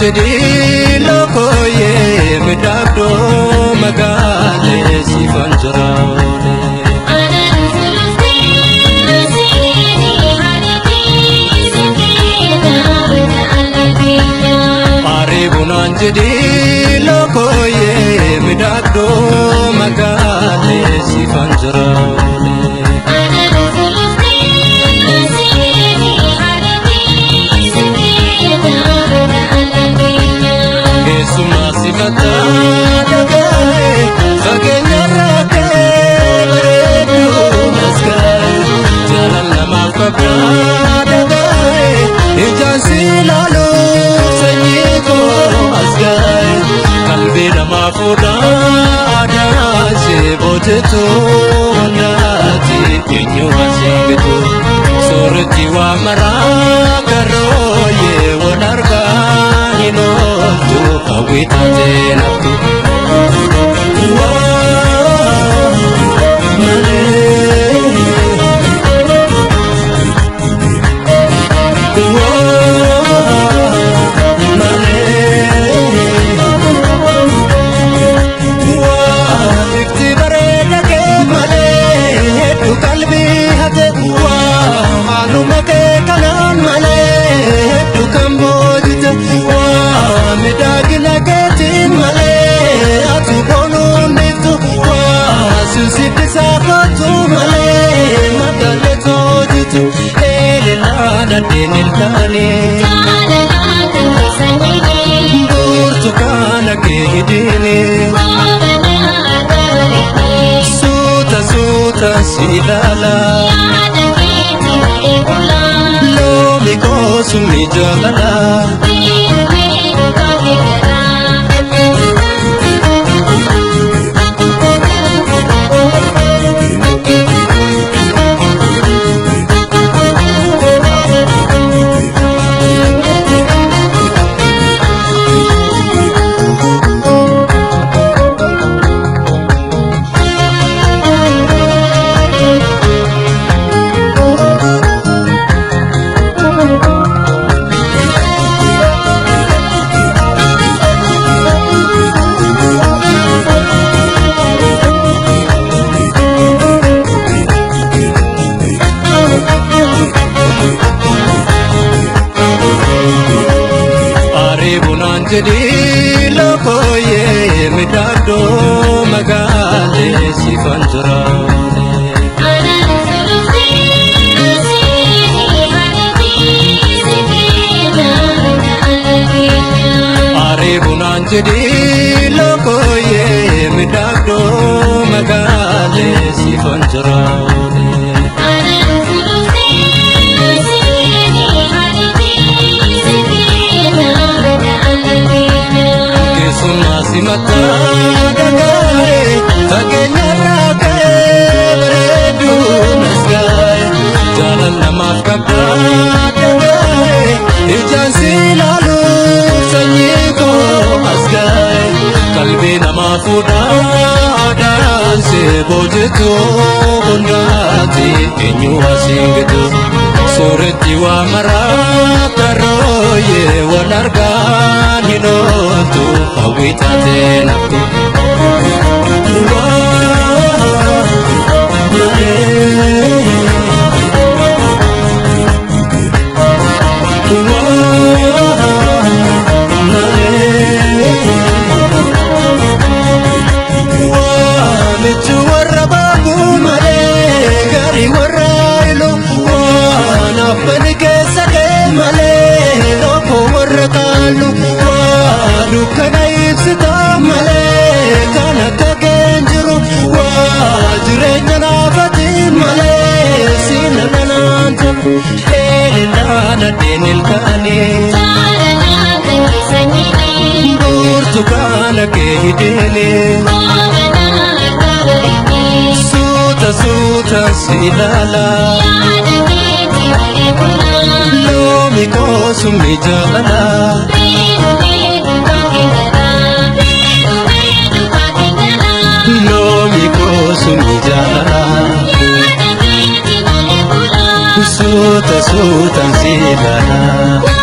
Jadi lokoye midagdo magale si fanjraole Aribunan jadi lokoye midagdo magale si fanjraole Sumasi kata dagae, bagainya rake beredu maskai, jalan lama kata dagae, ijan silalu senyiko maskai, kalbi nama fuda ada sebojetu nati inyu asingetu, sore jiwa marah karoye wadarga ino. We take up to Silala lo mi kosumi jalala Jadi lokoye midagdo magale si fanjraole Aribunan jadi lokoye midagdo magale si fanjraole Sumasi mata dagae, bagainya rake beredu maskai, jalan lama kata dagae, ijan silalu senyiko maskai, kalbi nama fuda ada sebojetu bundati inyu asingetu, sore jiwa marah karoye wadargan hinotu. We take up to Suta silala lo mi kosumi jalala lo mi kosumi jalala Suta silala